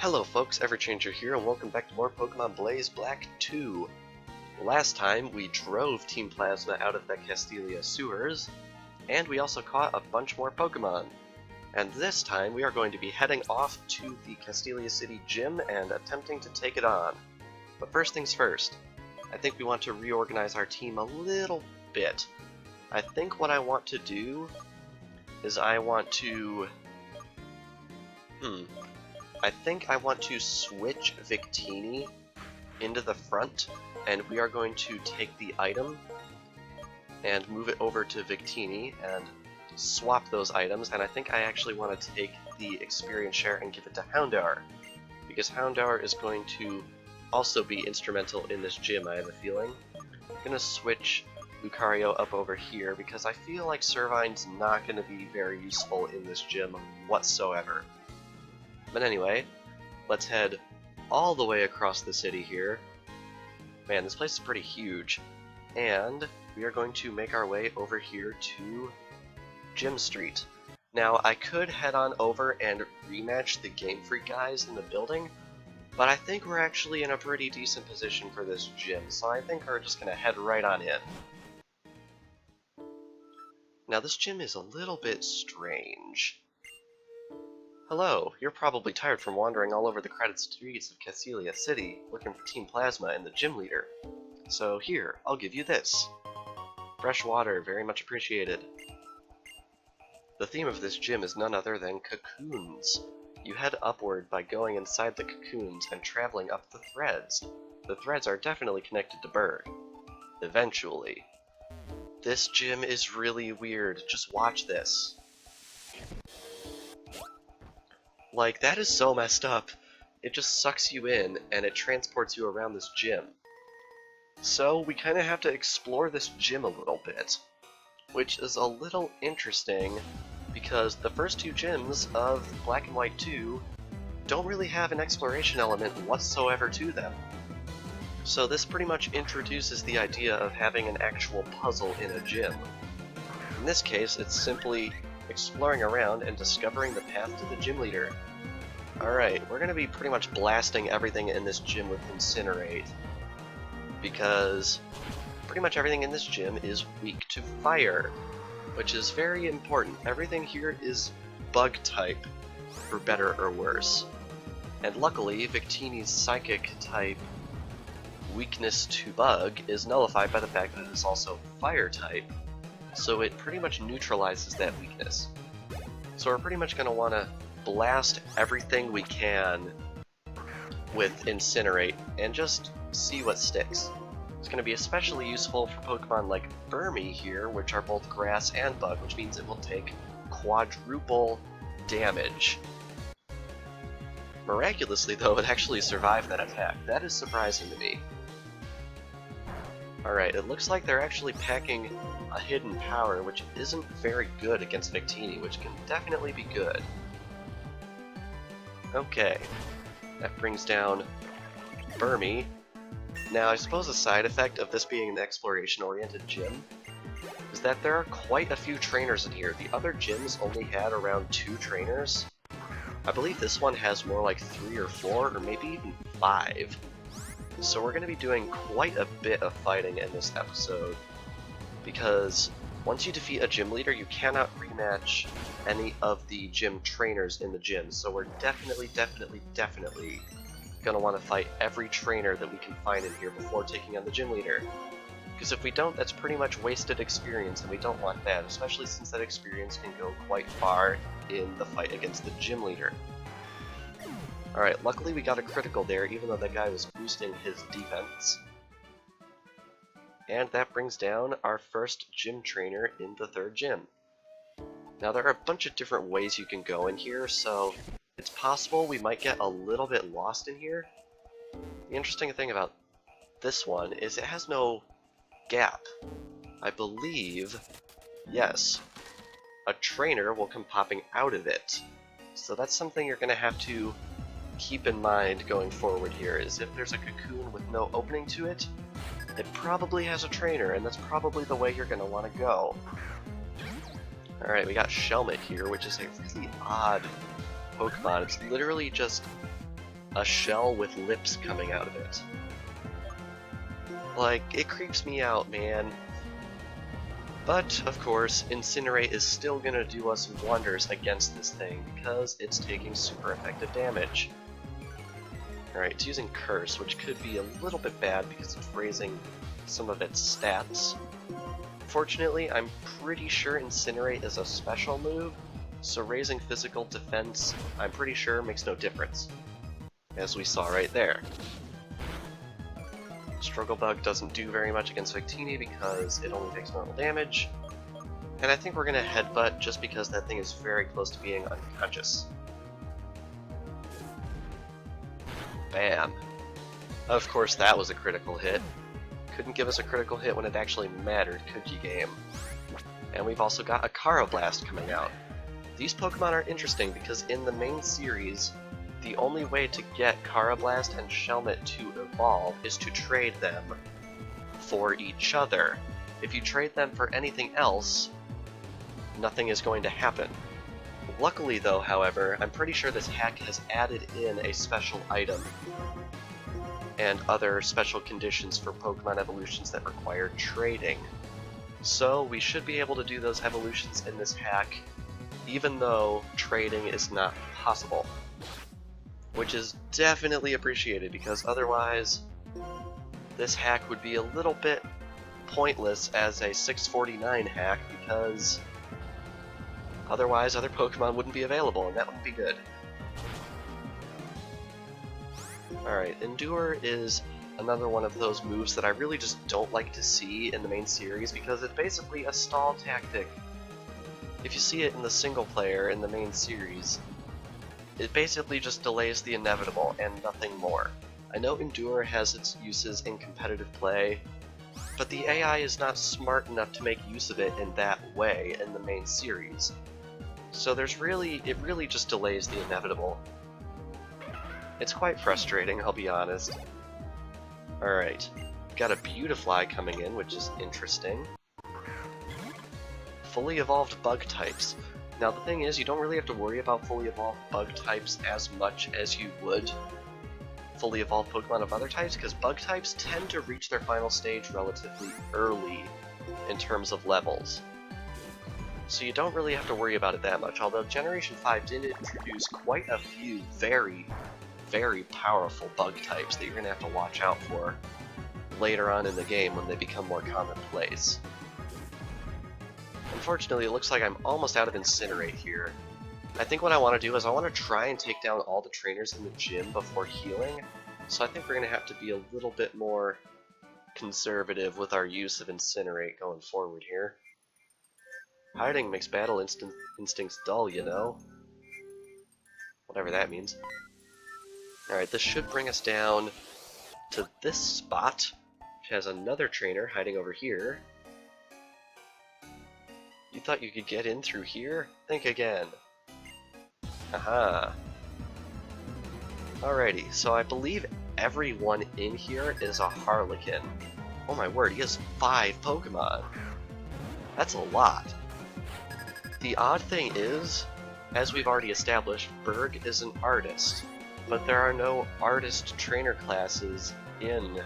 Hello folks, Everchanger here, and welcome back to more Pokemon Blaze Black 2. Last time, we drove Team Plasma out of the Castelia sewers, and we also caught a bunch more Pokemon. And this time, we are going to be heading off to the Castelia City Gym and attempting to take it on. But first things first, I think we want to reorganize our team a little bit. I think what I want to do is I want to switch Victini into the front, and we are going to take the item and move it over to Victini and swap those items, and I think I actually want to take the experience share and give it to Houndoom, because Houndoom is going to also be instrumental in this gym, I have a feeling. I'm going to switch Lucario up over here because I feel like Servine's not going to be very useful in this gym whatsoever. But anyway, let's head all the way across the city here. Man, this place is pretty huge. And we are going to make our way over here to Gym Street. Now, I could head on over and rematch the Game Freak guys in the building, but I think we're actually in a pretty decent position for this gym, so I think we're just going to head right on in. Now, this gym is a little bit strange. Hello, you're probably tired from wandering all over the crowded streets of Castelia City, looking for Team Plasma and the gym leader. So here, I'll give you this. Fresh water, very much appreciated. The theme of this gym is none other than cocoons. You head upward by going inside the cocoons and traveling up the threads. The threads are definitely connected to Burgh. Eventually. This gym is really weird, just watch this. Like, that is so messed up. It just sucks you in, and it transports you around this gym. So, we kind of have to explore this gym a little bit, which is a little interesting, because the first two gyms of Black and White 2 don't really have an exploration element whatsoever to them. So this pretty much introduces the idea of having an actual puzzle in a gym. In this case, it's simply exploring around and discovering the path to the gym leader. Alright, we're going to be pretty much blasting everything in this gym with Incinerate, because pretty much everything in this gym is weak to fire, which is very important. Everything here is bug type, for better or worse. And luckily, Victini's psychic type weakness to bug is nullified by the fact that it is also fire type, so it pretty much neutralizes that weakness. So we're pretty much going to want to blast everything we can with Incinerate and just see what sticks. It's going to be especially useful for Pokemon like Burgh here, which are both grass and bug, which means it will take quadruple damage. Miraculously though, it actually survived that attack. That is surprising to me. Alright, it looks like they're actually packing a hidden power, which isn't very good against Victini, which can definitely be good. Okay, that brings down Burgh. Now, I suppose a side effect of this being an exploration-oriented gym is that there are quite a few trainers in here. The other gyms only had around 2 trainers. I believe this one has more like 3 or 4, or maybe even 5. So we're going to be doing quite a bit of fighting in this episode, because once you defeat a gym leader, you cannot rematch any of the gym trainers in the gym. So we're definitely going to want to fight every trainer that we can find in here before taking on the gym leader. Because if we don't, that's pretty much wasted experience, and we don't want that, especially since that experience can go quite far in the fight against the gym leader. Alright, luckily we got a critical there, even though that guy was boosting his defense. And that brings down our first gym trainer in the third gym. Now there are a bunch of different ways you can go in here, so it's possible we might get a little bit lost in here. The interesting thing about this one is it has no gap. I believe, yes, a trainer will come popping out of it. So that's something you're going to have to keep in mind going forward here, is if there's a cocoon with no opening to it, it probably has a trainer, and that's probably the way you're going to want to go. Alright, we got Shelmet here, which is a really odd Pokemon. It's literally just a shell with lips coming out of it. Like, it creeps me out, man. But, of course, Incinerate is still gonna do us wonders against this thing, because it's taking super effective damage. Alright, it's using Curse, which could be a little bit bad because it's raising some of its stats. Fortunately, I'm pretty sure Incinerate is a special move, so raising physical defense, I'm pretty sure, makes no difference. As we saw right there. Struggle Bug doesn't do very much against Victini because it only takes normal damage. And I think we're gonna Headbutt just because that thing is very close to being unconscious. Bam. Of course that was a critical hit. Couldn't give us a critical hit when it actually mattered, could you, game? And we've also got a Carablast coming out. These Pokemon are interesting because in the main series, the only way to get Carablast and Shelmet to evolve is to trade them for each other. If you trade them for anything else, nothing is going to happen. Luckily though, however, I'm pretty sure this hack has added in a special item and other special conditions for Pokemon evolutions that require trading. So we should be able to do those evolutions in this hack even though trading is not possible. Which is definitely appreciated because otherwise this hack would be a little bit pointless as a 649 hack because otherwise other Pokemon wouldn't be available and that wouldn't be good. Alright, Endure is another one of those moves that I really just don't like to see in the main series because it's basically a stall tactic. If you see it in the single player in the main series, it basically just delays the inevitable and nothing more. I know Endure has its uses in competitive play, but the AI is not smart enough to make use of it in that way in the main series. So it really just delays the inevitable. It's quite frustrating, I'll be honest. Alright, got a Beautifly coming in, which is interesting. Fully evolved bug types. Now the thing is, you don't really have to worry about fully evolved bug types as much as you would fully evolved Pokemon of other types, because bug types tend to reach their final stage relatively early in terms of levels. So you don't really have to worry about it that much, although Generation 5 did introduce quite a few very, very powerful bug types that you're going to have to watch out for later on in the game when they become more commonplace. Unfortunately, it looks like I'm almost out of Incinerate here. I think what I want to do is I want to try and take down all the trainers in the gym before healing, so I think we're going to have to be a little bit more conservative with our use of Incinerate going forward here. Hiding makes battle instincts dull, you know? Whatever that means. Alright, this should bring us down to this spot, which has another trainer hiding over here. You thought you could get in through here? Think again. Aha. Alrighty, so I believe everyone in here is a Harlequin. Oh my word, he has 5 Pokemon. That's a lot. The odd thing is, as we've already established, Burgh is an artist, but there are no artist trainer classes in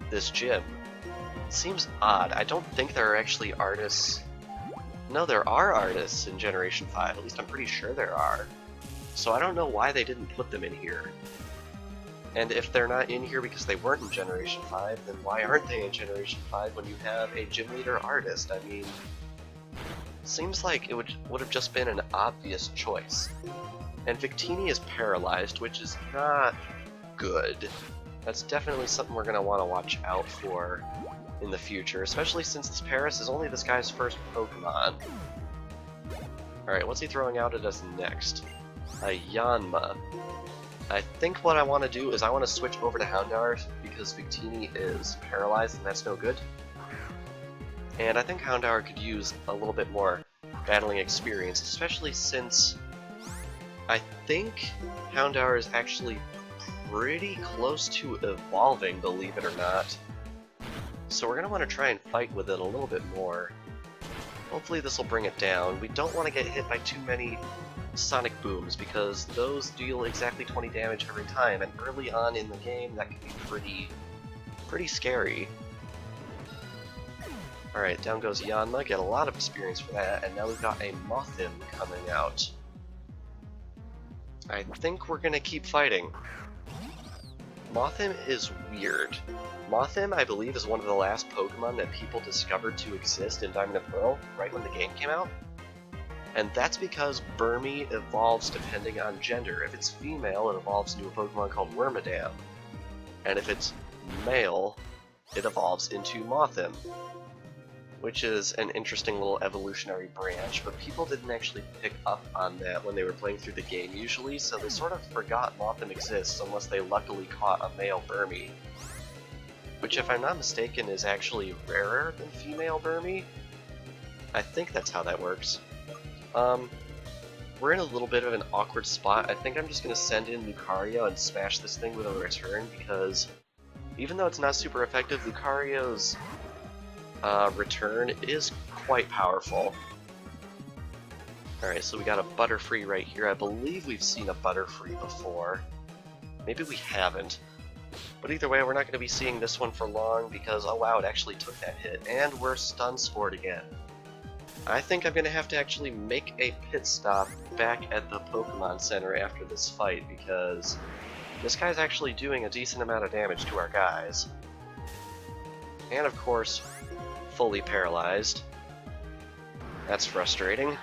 this gym. It seems odd. I don't think there are actually artists. No, there are artists in Generation 5, at least I'm pretty sure there are. So I don't know why they didn't put them in here. And if they're not in here because they weren't in Generation 5, then why aren't they in Generation 5 when you have a gym leader artist? I mean, seems like it would have just been an obvious choice. And Victini is paralyzed, which is not good. That's definitely something we're going to want to watch out for in the future, especially since this Paris is only this guy's first Pokemon. Alright, what's he throwing out at us next? A Yanma. I think what I want to do is I want to switch over to Houndour because Victini is paralyzed and that's no good. And I think Houndour could use a little bit more battling experience, especially since I think Houndour is actually pretty close to evolving, believe it or not. So we're going to want to try and fight with it a little bit more. Hopefully this will bring it down. We don't want to get hit by too many sonic booms, because those deal exactly 20 damage every time, and early on in the game that can be pretty scary. Alright, down goes Yanma, get a lot of experience for that, and now we've got a Mothim coming out. I think we're gonna keep fighting. Mothim is weird. Mothim, I believe, is one of the last Pokemon that people discovered to exist in Diamond and Pearl, right when the game came out. And that's because Burmy evolves depending on gender. If it's female, it evolves into a Pokemon called Wormadam. And if it's male, it evolves into Mothim, which is an interesting little evolutionary branch, but people didn't actually pick up on that when they were playing through the game usually, so they sort of forgot Mothim exists unless they luckily caught a male Burmy. Which, if I'm not mistaken, is actually rarer than female Burmy. I think that's how that works. We're in a little bit of an awkward spot. I think I'm just going to send in Lucario and smash this thing with a return, because even though it's not super effective, Lucario's return is quite powerful. Alright, so we got a Butterfree right here. I believe we've seen a Butterfree before. Maybe we haven't. But either way, we're not going to be seeing this one for long because, oh wow, it actually took that hit. And we're Stun Spored again. I think I'm going to have to actually make a pit stop back at the Pokemon Center after this fight, because this guy's actually doing a decent amount of damage to our guys. And of course, fully paralyzed. That's frustrating.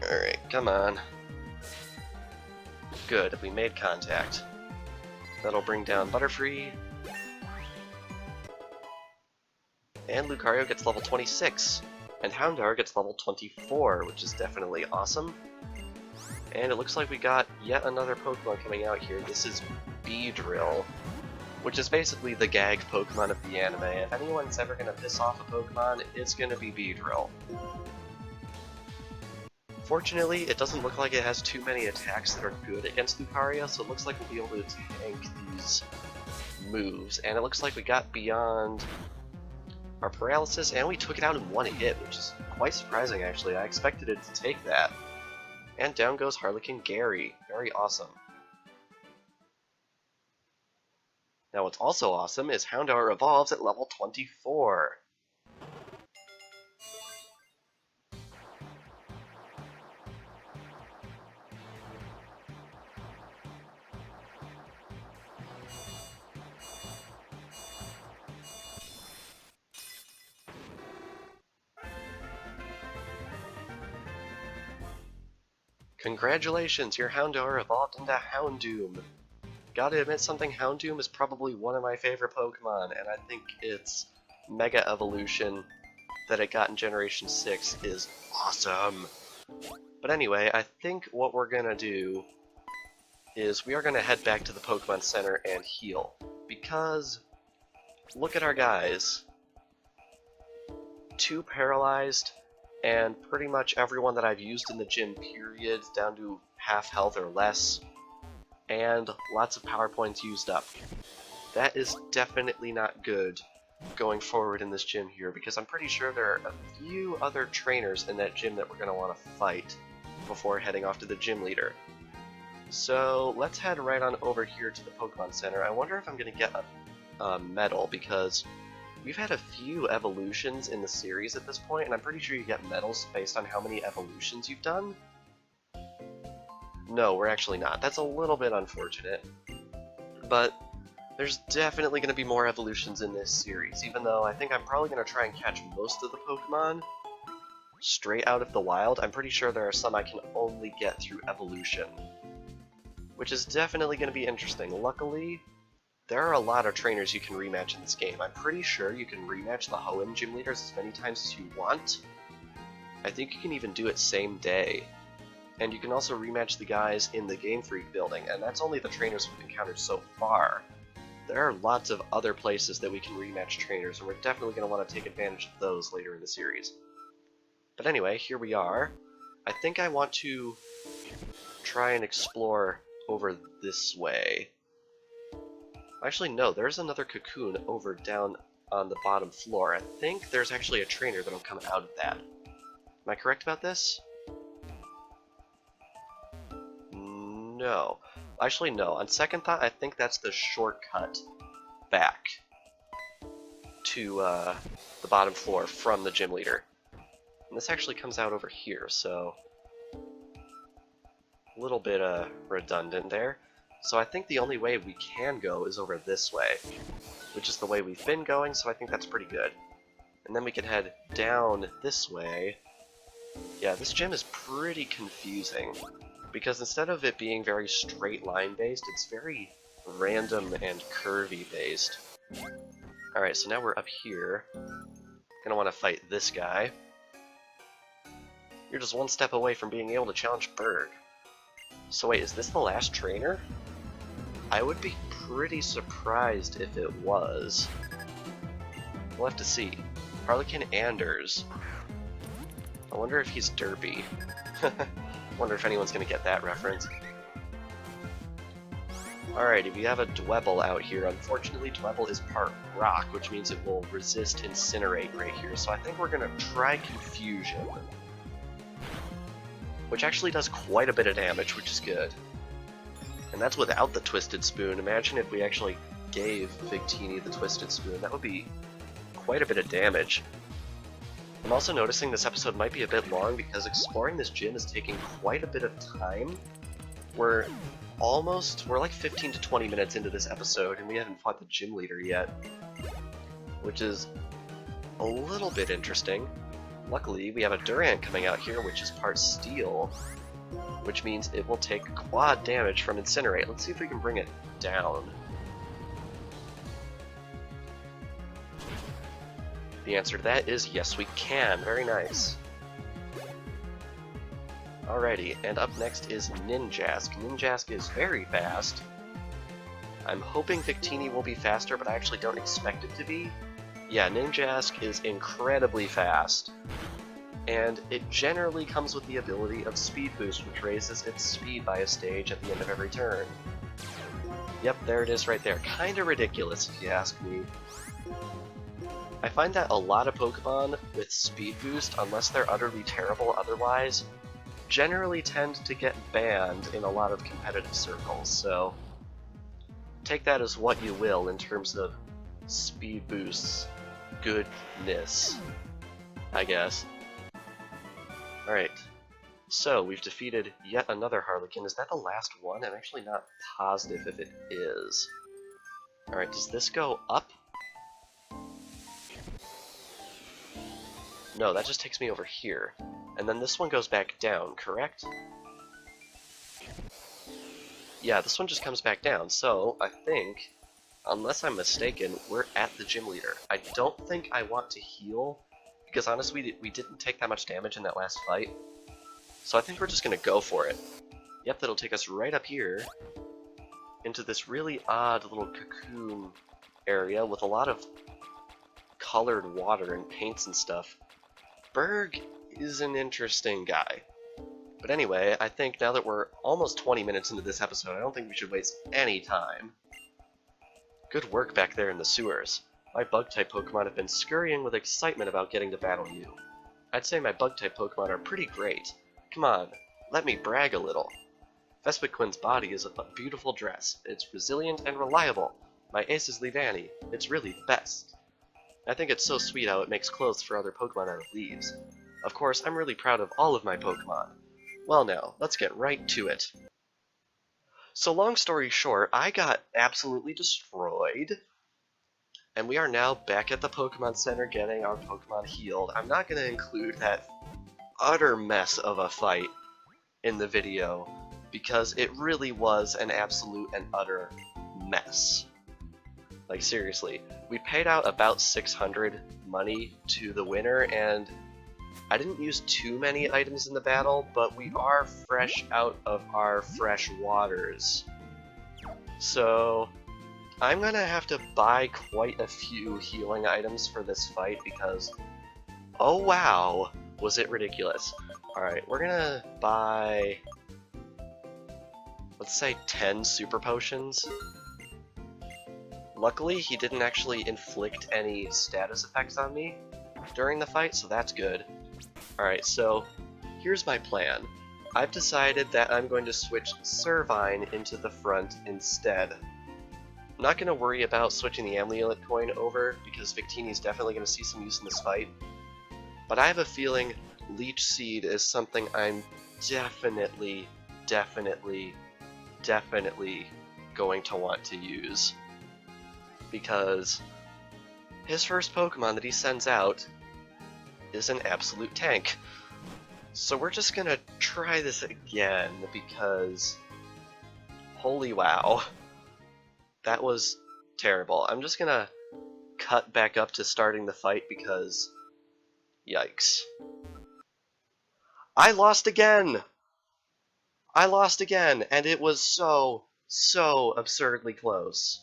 Alright, come on. Good, we made contact. That'll bring down Butterfree. And Lucario gets level 26. And Houndoom gets level 24, which is definitely awesome. And it looks like we got yet another Pokemon coming out here. This is Beedrill, which is basically the gag Pokemon of the anime. If anyone's ever going to piss off a Pokemon, it's going to be Beedrill. Fortunately, it doesn't look like it has too many attacks that are good against Lucario, so it looks like we'll be able to tank these moves. And it looks like we got beyond our paralysis, and we took it out in one hit, which is quite surprising actually. I expected it to take that. And down goes Harlequin Gary. Very awesome. Now what's also awesome is Houndour evolves at level 24. Congratulations, your Houndour evolved into Houndoom. Gotta admit something, Houndoom is probably one of my favorite Pokemon, and I think its Mega Evolution that it got in Generation 6 is awesome. But anyway, I think what we're gonna do is we are gonna head back to the Pokemon Center and heal. Because, look at our guys. 2 paralyzed, and pretty much everyone that I've used in the gym, period, down to half health or less, and lots of power points used up. That is definitely not good going forward in this gym here, because I'm pretty sure there are a few other trainers in that gym that we're going to want to fight before heading off to the gym leader. So let's head right on over here to the Pokemon Center. I wonder if I'm going to get a medal, because we've had a few evolutions in the series at this point, and I'm pretty sure you get medals based on how many evolutions you've done. No, we're actually not. That's a little bit unfortunate. But there's definitely going to be more evolutions in this series, even though I think I'm probably going to try and catch most of the Pokemon straight out of the wild. I'm pretty sure there are some I can only get through evolution, which is definitely going to be interesting. Luckily, there are a lot of trainers you can rematch in this game. I'm pretty sure you can rematch the Hoenn gym leaders as many times as you want. I think you can even do it same day. And you can also rematch the guys in the Game Freak building, and that's only the trainers we've encountered so far. There are lots of other places that we can rematch trainers, and we're definitely going to want to take advantage of those later in the series. But anyway, here we are. I think I want to try and explore over this way. Actually, no, there's another cocoon over down on the bottom floor. I think there's actually a trainer that'll come out of that. Am I correct about this? no. Actually, no. On second thought, I think that's the shortcut back to the bottom floor from the gym leader. And this actually comes out over here, so a little bit redundant there. So I think the only way we can go is over this way, which is the way we've been going, so I think that's pretty good. And then we can head down this way. Yeah, this gym is pretty confusing, because instead of it being very straight line based, it's very random and curvy based. Alright, so now we're up here. Gonna want to fight this guy. You're just one step away from being able to challenge Burgh. So wait, is this the last trainer? I would be pretty surprised if it was. We'll have to see. Harlequin Anders. I wonder if he's derpy. Wonder if anyone's gonna get that reference. Alrighty, we have a Dwebble out here. Unfortunately, Dwebble is part rock, which means it will resist Incinerate right here. So I think we're gonna try Confusion, which actually does quite a bit of damage, which is good. And that's without the Twisted Spoon. Imagine if we actually gave Victini the Twisted Spoon. That would be quite a bit of damage. I'm also noticing this episode might be a bit long because exploring this gym is taking quite a bit of time. We're like 15 to 20 minutes into this episode and we haven't fought the gym leader yet, which is a little bit interesting. Luckily, we have a Durant coming out here, which is part steel, which means it will take quad damage from Incinerate. Let's see if we can bring it down. The answer to that is yes, we can. Very nice. Alrighty, and up next is Ninjask. Ninjask is very fast. I'm hoping Victini will be faster, but I actually don't expect it to be. Yeah, Ninjask is incredibly fast. And it generally comes with the ability of Speed Boost, which raises its speed by a stage at the end of every turn. Yep, there it is right there. Kinda ridiculous, if you ask me. I find that a lot of Pokemon with Speed Boost, unless they're utterly terrible otherwise, generally tend to get banned in a lot of competitive circles, so take that as what you will in terms of Speed Boost's goodness, I guess. Alright, so we've defeated yet another Harlequin. Is that the last one? I'm actually not positive if it is. Alright, does this go up? No, that just takes me over here. And then this one goes back down, correct? Yeah, this one just comes back down, so I think, unless I'm mistaken, we're at the gym leader. I don't think I want to heal, because honestly, we didn't take that much damage in that last fight. So I think we're just gonna go for it. Yep, that'll take us right up here, into this really odd little cocoon area with a lot of colored water and paints and stuff. Burgh is an interesting guy. But anyway, I think now that we're almost 20 minutes into this episode, I don't think we should waste any time. Good work back there in the sewers. My Bug-type Pokemon have been scurrying with excitement about getting to battle you. I'd say my Bug-type Pokemon are pretty great. Come on, let me brag a little. Vespiquen's body is a beautiful dress. It's resilient and reliable. My ace is Leavanny. It's really the best. I think it's so sweet how it makes clothes for other Pokemon out of leaves. Of course, I'm really proud of all of my Pokemon. Well now, let's get right to it. So long story short, I got absolutely destroyed. And we are now back at the Pokemon Center getting our Pokemon healed. I'm not going to include that utter mess of a fight in the video, because it really was an absolute and utter mess. Like seriously, we paid out about 600 money to the winner, and I didn't use too many items in the battle, but we are fresh out of our fresh waters. So I'm gonna have to buy quite a few healing items for this fight because, oh wow, was it ridiculous. Alright, we're gonna buy, let's say 10 super potions. Luckily, he didn't actually inflict any status effects on me during the fight, so that's good. Alright, so here's my plan. I've decided that I'm going to switch Servine into the front instead. I'm not going to worry about switching the Amulet coin over, because Victini is definitely going to see some use in this fight. But I have a feeling Leech Seed is something I'm definitely going to want to use. Because his first Pokemon that he sends out is an absolute tank. So we're just gonna try this again, because holy wow, that was terrible. I'm just gonna cut back up to starting the fight because yikes. I lost again! I lost again, and it was so absurdly close.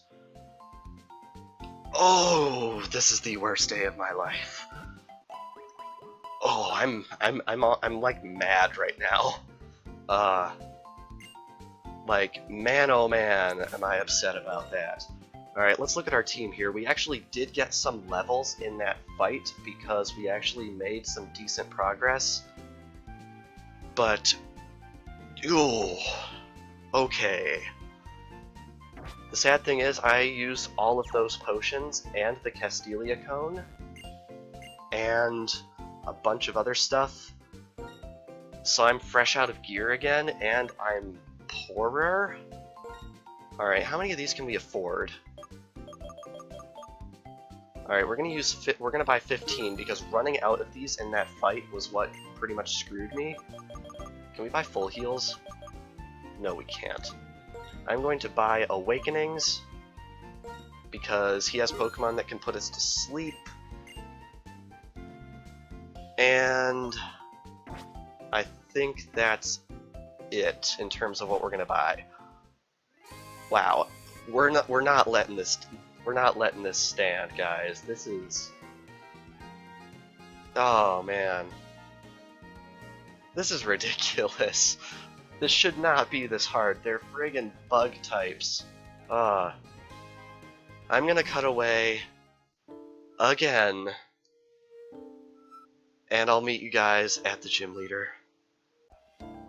Oh, this is the worst day of my life. Oh, I'm like mad right now. Like, man oh man, am I upset about that. Alright, let's look at our team here. We actually did get some levels in that fight because we actually made some decent progress. But, ooh, okay. The sad thing is, I used all of those potions and the Castelia cone and a bunch of other stuff. So I'm fresh out of gear again, and I'm poorer. Alright, how many of these can we afford? Alright, we're gonna buy 15 because running out of these in that fight was what pretty much screwed me. Can we buy full heals? No, we can't. I'm going to buy Awakenings because he has Pokemon that can put us to sleep. And I think that's it in terms of what we're gonna buy. Wow, we're not letting this stand, guys. This is, oh man, this is ridiculous. This should not be this hard. They're friggin' bug types. I'm gonna cut away again, and I'll meet you guys at the gym leader.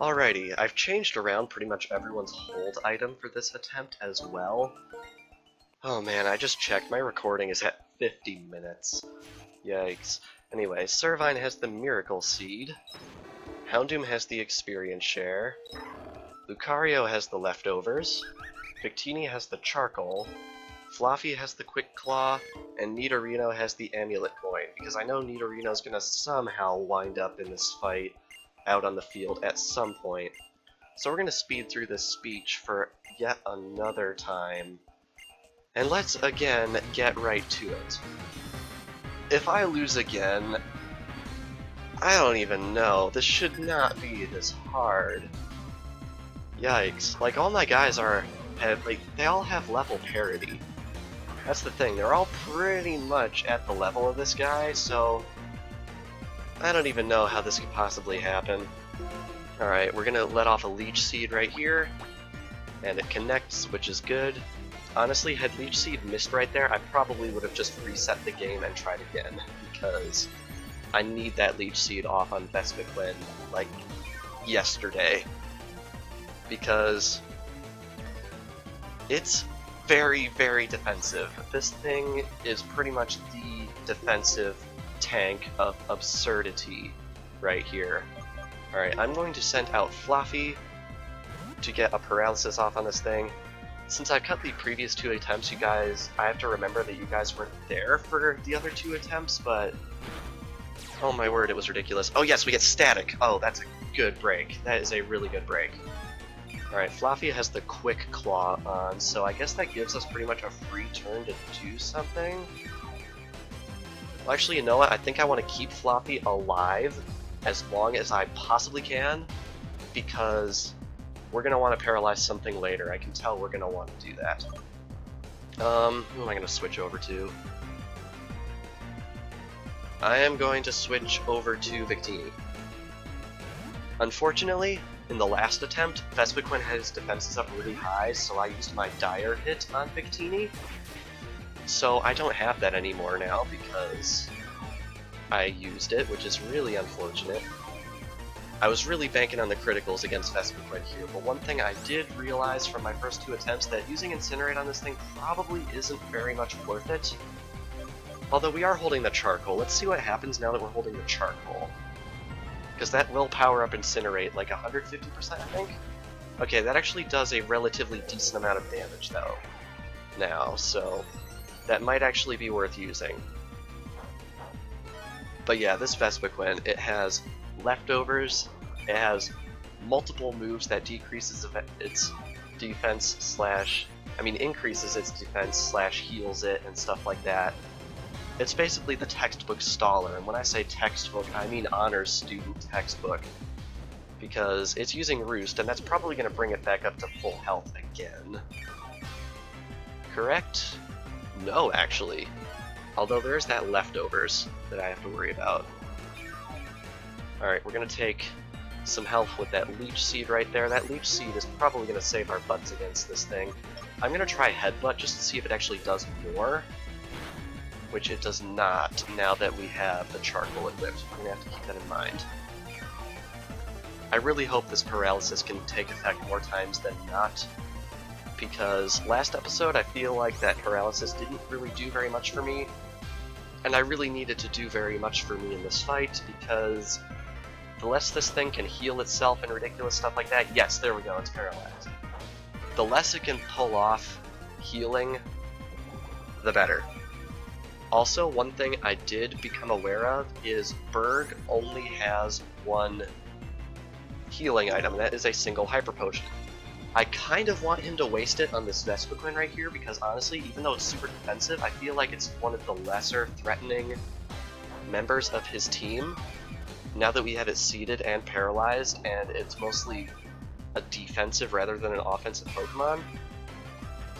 Alrighty, I've changed around pretty much everyone's hold item for this attempt as well. Oh man, I just checked. My recording is at 50 minutes. Yikes. Anyway, Servine has the Miracle Seed. Houndoom has the Experience Share. Lucario has the Leftovers. Victini has the Charcoal. Fluffy has the Quick Claw. And Nidorino has the Amulet Coin, because I know Nidorino's gonna somehow wind up in this fight out on the field at some point. So we're gonna speed through this speech for yet another time. And let's again get right to it. If I lose again, I don't even know. This should not be this hard. Yikes. Like, all my guys they all have level parity. That's the thing, they're all pretty much at the level of this guy, so I don't even know how this could possibly happen. Alright, we're gonna let off a Leech Seed right here, and it connects, which is good. Honestly, had Leech Seed missed right there, I probably would have just reset the game and tried again, because I need that Leech Seed off on Vespiquen, like, yesterday. Because it's very defensive. This thing is pretty much the defensive tank of absurdity right here. Alright, I'm going to send out Fluffy to get a paralysis off on this thing. Since I've cut the previous 2 attempts, you guys, I have to remember that you guys weren't there for the other 2 attempts, but oh my word, it was ridiculous. Oh yes, we get Static! Oh, that's a good break. That is a really good break. Alright, Fluffy has the Quick Claw on, so I guess that gives us pretty much a free turn to do something. Well, actually, you know what? I think I want to keep Fluffy alive as long as I possibly can, because we're going to want to paralyze something later. I can tell we're going to want to do that. Who am I going to switch over to? I am going to switch over to Victini. Unfortunately, in the last attempt, Vespiquen had his defenses up really high, so I used my Dire Hit on Victini. So I don't have that anymore now because I used it, which is really unfortunate. I was really banking on the criticals against Vespiquen here, but one thing I did realize from my first 2 attempts that using Incinerate on this thing probably isn't very much worth it. Although we are holding the Charcoal, let's see what happens now that we're holding the Charcoal. Because that will power up Incinerate like 150%, I think? Okay, that actually does a relatively decent amount of damage though, now, so that might actually be worth using. But yeah, this Vespiquen, it has leftovers, it has multiple moves that decreases its defense slash, increases its defense slash heals it and stuff like that. It's basically the textbook staller, and when I say textbook, I mean honors student textbook. Because it's using Roost, and that's probably going to bring it back up to full health again. Correct? No, actually. Although there's that leftovers that I have to worry about. Alright, we're going to take some health with that Leech Seed right there. That Leech Seed is probably going to save our butts against this thing. I'm going to try Headbutt just to see if it actually does more. Which it does not, now that we have the Charcoal equipped. We're going to have to keep that in mind. I really hope this Paralysis can take effect more times than not, because last episode I feel like that Paralysis didn't really do very much for me, and I really needed to do very much for me in this fight, because the less this thing can heal itself and ridiculous stuff like that, yes, there we go, it's paralyzed. The less it can pull off healing, the better. Also, one thing I did become aware of is Burgh only has one healing item, and that is a single Hyper Potion. I kind of want him to waste it on this Vespiquen right here, because honestly, even though it's super defensive, I feel like it's one of the lesser threatening members of his team, now that we have it seated and paralyzed, and it's mostly a defensive rather than an offensive Pokemon.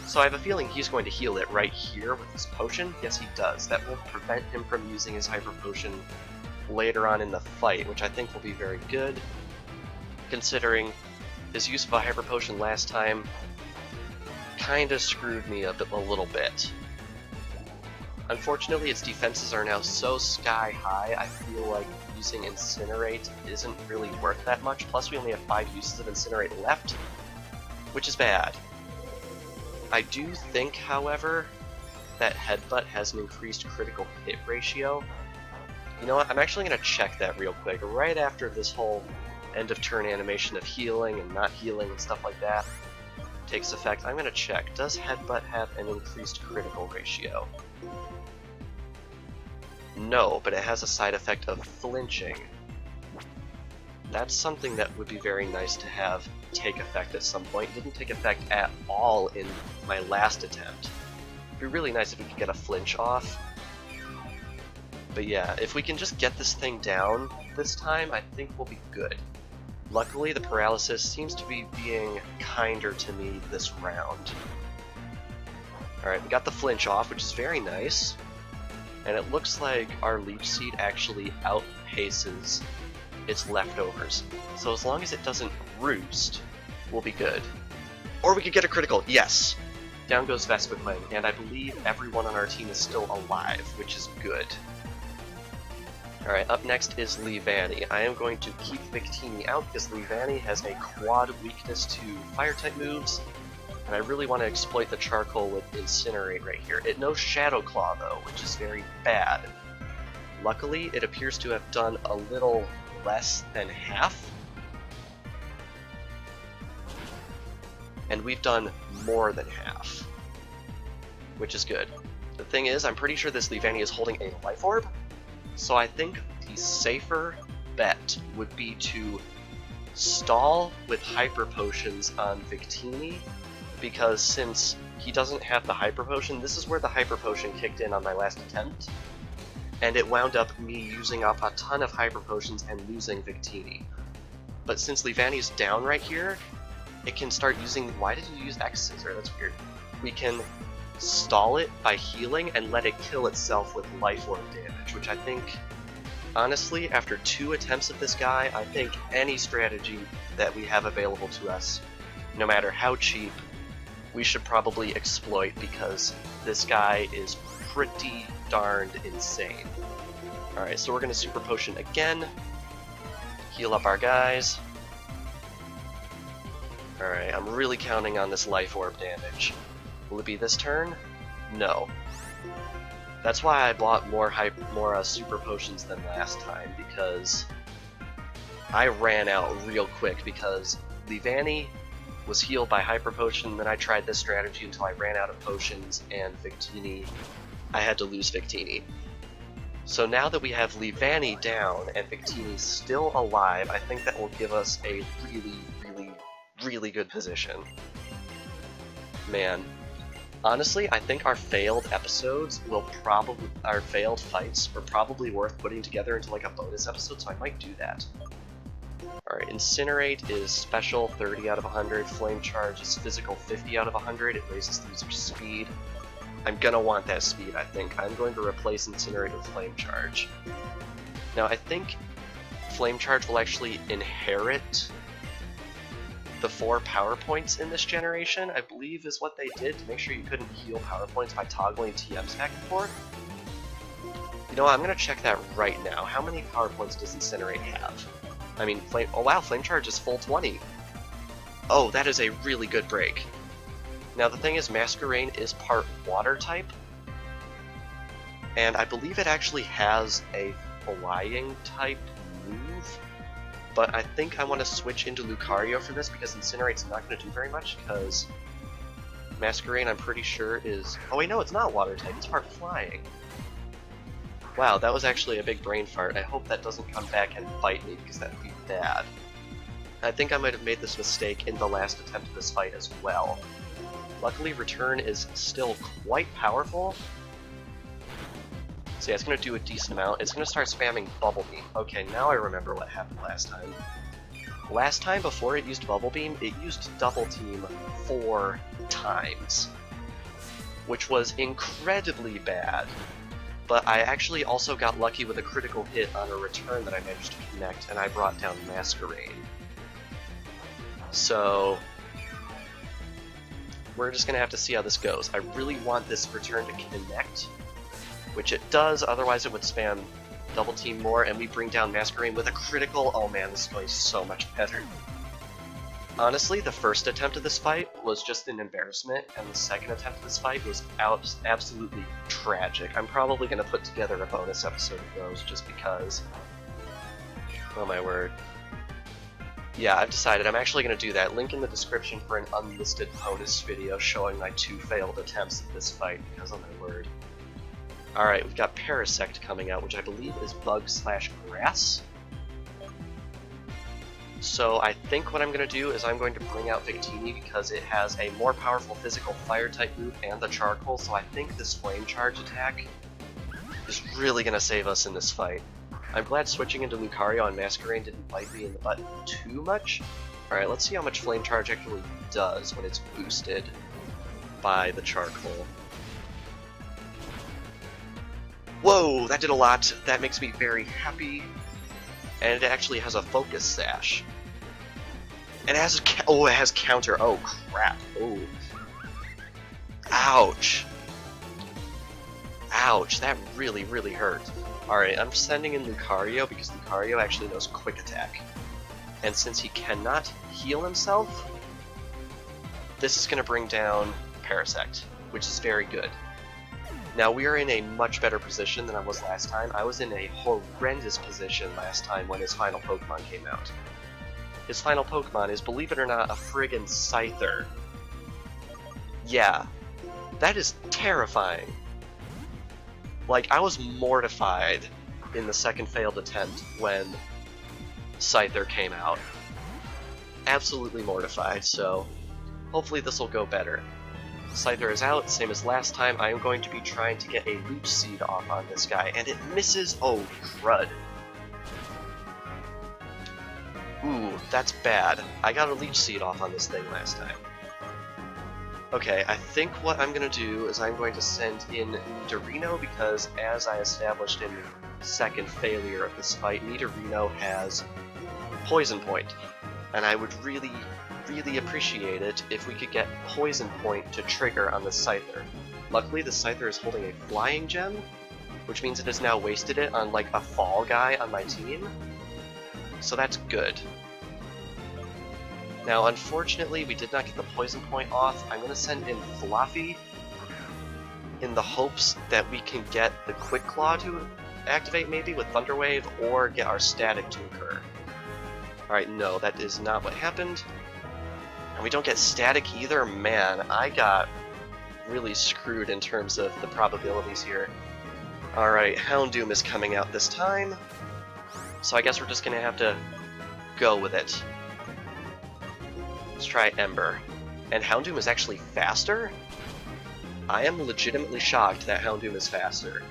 So I have a feeling he's going to heal it right here with his potion. Yes, he does. That will prevent him from using his Hyper Potion later on in the fight, which I think will be very good, considering his use of a Hyper Potion last time kinda screwed me up a little bit. Unfortunately, its defenses are now so sky high, I feel like using Incinerate isn't really worth that much, plus we only have 5 uses of Incinerate left, which is bad. I do think, however, that Headbutt has an increased critical hit ratio. You know what, I'm actually going to check that real quick, right after this whole end of turn animation of healing and not healing and stuff like that takes effect. I'm going to check, does Headbutt have an increased critical ratio? No, but it has a side effect of flinching. That's something that would be very nice to have take effect at some point. It didn't take effect at all in my last attempt. It'd be really nice if we could get a flinch off. But yeah, if we can just get this thing down this time, I think we'll be good. Luckily, the Paralysis seems to be being kinder to me this round. Alright, we got the flinch off, which is very nice. And it looks like our Leech Seed actually outpaces its leftovers. So as long as it doesn't roost, we'll be good. Or we could get a critical, yes! Down goes Vespiquen, and I believe everyone on our team is still alive, which is good. Alright, up next is Leavanny. I am going to keep Victini out because Leavanny has a quad weakness to Fire-type moves, and I really want to exploit the Charcoal with Incinerate right here. It knows Shadow Claw though, which is very bad. Luckily, it appears to have done a little less than half, and we've done more than half, which is good. The thing is, I'm pretty sure this Leavanny is holding a Life Orb, so I think the safer bet would be to stall with Hyper Potions on Victini, because since he doesn't have the Hyper Potion, this is where the Hyper Potion kicked in on my last attempt, and it wound up me using up a ton of Hyper Potions and losing Victini. But since Leavanny's down right here, it can start using... Why did you use X Scissor? That's weird. We can stall it by healing and let it kill itself with Life Orb damage, which I think, honestly, after 2 attempts of this guy, I think any strategy that we have available to us, no matter how cheap, we should probably exploit, because this guy is pretty darned insane. Alright, so we're going to Super Potion again. Heal up our guys. Alright, I'm really counting on this life orb damage. Will it be this turn? No. That's why I bought more super potions than last time, because I ran out real quick because Livani was healed by hyper potion, then I tried this strategy until I ran out of potions, and Victini, I had to lose Victini. So now that we have Livani down and Victini still alive, I think that will give us a really good position. Man. Honestly, I think our failed episodes our failed fights were probably worth putting together into like a bonus episode, so I might do that. Alright, Incinerate is special 30 out of 100, Flame Charge is physical 50 out of 100, it raises the user's speed. I'm gonna want that speed, I think. I'm going to replace Incinerate with Flame Charge. Now, I think Flame Charge will actually inherit the 4 power points in this generation, I believe is what they did to make sure you couldn't heal power points by toggling TMs back and forth. You know what, I'm gonna check that right now. How many power points does Incinerate have? I mean, oh wow, Flame Charge is full 20. Oh, that is a really good break. Now the thing is, Masquerain is part water type, and I believe it actually has a flying type move, but I think I want to switch into Lucario for this because Incinerate's not going to do very much, because Masquerain I'm pretty sure is... Oh wait, no, it's not water type, it's part flying. Wow, that was actually a big brain fart. I hope that doesn't come back and bite me, because that would be bad. I think I might have made this mistake in the last attempt of this fight as well. Luckily, Return is still quite powerful. So yeah, it's going to do a decent amount. It's going to start spamming Bubble Beam. Okay, now I remember what happened last time. Last time, before it used Bubble Beam, it used Double Team 4 times, which was incredibly bad. But I actually also got lucky with a critical hit on a return that I managed to connect, and I brought down Masquerain. So we're just going to have to see how this goes. I really want this return to connect, which it does, otherwise it would spam Double Team more, and we bring down Masquerain with a critical. Oh man, this is going so much better. Honestly, the first attempt of this fight was just an embarrassment, and the second attempt of this fight was absolutely tragic. I'm probably going to put together a bonus episode of those, just because. Oh my word. Yeah, I've decided I'm actually going to do that. Link in the description for an unlisted bonus video showing my 2 failed attempts at this fight, because oh my word. Alright, we've got Parasect coming out, which I believe is Bug/Grass. So I think what I'm going to do is I'm going to bring out Victini because it has a more powerful physical fire type move and the charcoal, so I think this Flame Charge attack is really going to save us in this fight. I'm glad switching into Lucario and Masquerain didn't bite me in the butt too much. Alright, let's see how much Flame Charge actually does when it's boosted by the charcoal. Whoa, that did a lot. That makes me very happy. And it actually has a Focus Sash. And it has it has counter. Oh crap. Oh. Ouch. Ouch, that really hurt. Alright, I'm sending in Lucario because Lucario actually knows Quick Attack. And since he cannot heal himself, this is going to bring down Parasect, which is very good. Now, we are in a much better position than I was last time. I was in a horrendous position last time when his final Pokemon came out. His final Pokemon is, believe it or not, a friggin' Scyther. Yeah, that is terrifying. Like, I was mortified in the second failed attempt when Scyther came out. Absolutely mortified, so hopefully this will go better. Scyther is out, same as last time. I am going to be trying to get a Leech Seed off on this guy, and it misses. Oh, crud. Ooh, that's bad. I got a Leech Seed off on this thing last time. Okay, I think what I'm going to do is I'm going to send in Nidorino, because as I established in the second failure of this fight, Nidorino has Poison Point, and I would really appreciate it if we could get Poison Point to trigger on the Scyther. Luckily, the Scyther is holding a Flying Gem, which means it has now wasted it on like a fall guy on my team. so that's good. Now, unfortunately, we did not get the poison point off. I'm going to send in Fluffy in the hopes that we can get the Quick Claw to activate maybe with Thunder Wave, or get our Static to occur. Alright, no, that is not what happened. And we don't get Static either. Man, I got really screwed in terms of the probabilities here. Alright, Houndoom is coming out this time, so I guess we're just going to have to go with it. Let's try Ember. And Houndoom is actually faster? I am legitimately shocked that Houndoom is faster.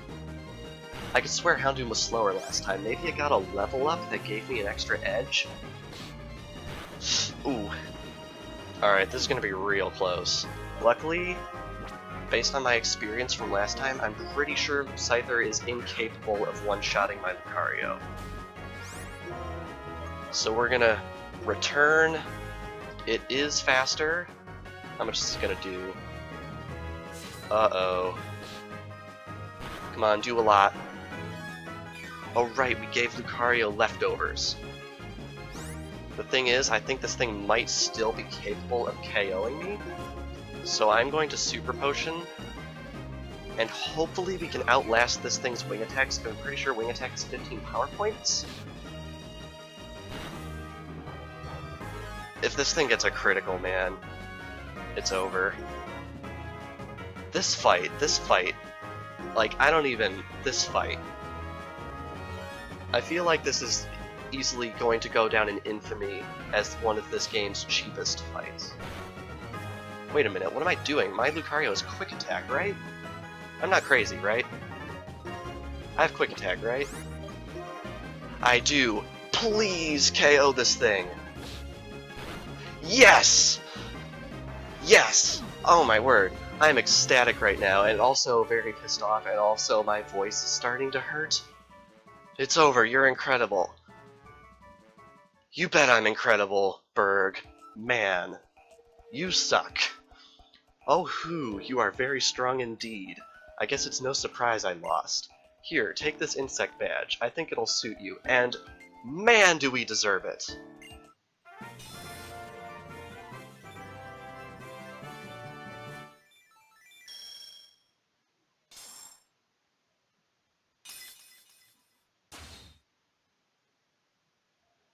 I could swear Houndoom was slower last time. Maybe it got a level up that gave me an extra edge? Ooh. Alright, this is going to be real close. Luckily, based on my experience from last time, I'm pretty sure Scyther is incapable of one-shotting my Lucario. So we're going to return. It is faster. How much is it going to do? Uh-oh. Come on, do a lot. Oh right, we gave Lucario leftovers. The thing is, I think this thing might still be capable of KOing me. So I'm going to Super Potion. And hopefully we can outlast this thing's Wing Attacks. I'm pretty sure Wing Attack is 15 power points. If this thing gets a critical, man, it's over. This fight, like, this fight. I feel like this is easily going to go down in infamy as one of this game's cheapest fights. Wait a minute, what am I doing? My Lucario is Quick Attack, right? I'm not crazy, right? I have Quick Attack, right? I do. Please KO this thing. Yes! Yes! Oh my word. I am ecstatic right now, and also very pissed off, and also my voice is starting to hurt. It's over, you're incredible. You bet I'm incredible, Burgh. Man, you suck. Oh hoo, you are very strong indeed. I guess it's no surprise I lost. Here, take this insect badge. I think it'll suit you, and man do we deserve it.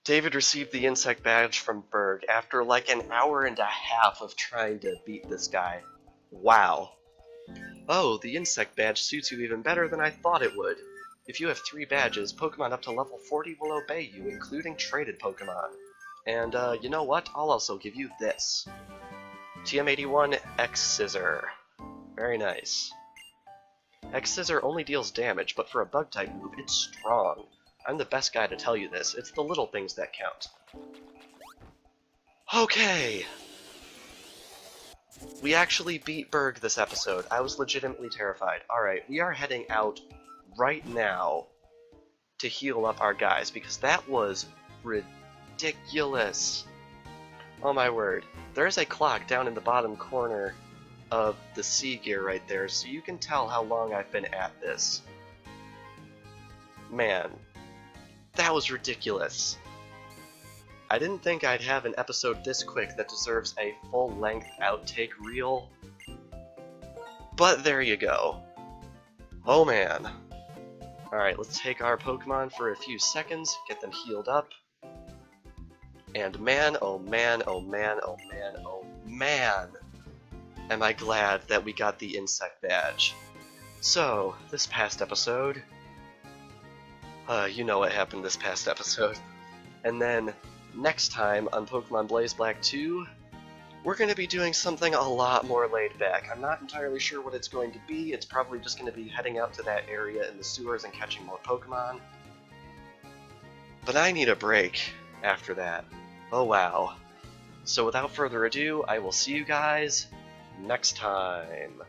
David received the insect badge from Burgh after like an hour and a half of trying to beat this guy. Wow. Oh, the insect badge suits you even better than I thought it would. If you have 3 badges, Pokemon up to level 40 will obey you, including traded Pokemon. And, you know what? I'll also give you this. TM81 X-Scissor. Very nice. X-Scissor only deals damage, but for a Bug-type move, it's strong. I'm the best guy to tell you this. It's the little things that count. Okay! We actually beat Burgh this episode. I was legitimately terrified. Alright, we are heading out right now to heal up our guys, because that was ridiculous. Oh my word. There's a clock down in the bottom corner of the C gear right there, so you can tell how long I've been at this. Man. That was ridiculous. I didn't think I'd have an episode this quick that deserves a full-length outtake reel. But there you go. Oh man. Alright, let's take our Pokemon for a few seconds, get them healed up. And man, oh man, oh man, oh man, oh man, am I glad that we got the insect badge. So, this past episode... you know what happened this past episode. And then, next time on Pokemon Blaze Black 2, we're going to be doing something a lot more laid back. I'm not entirely sure what it's going to be. It's probably just going to be heading out to that area in the sewers and catching more Pokemon. But I need a break after that. Oh wow. So without further ado, I will see you guys next time.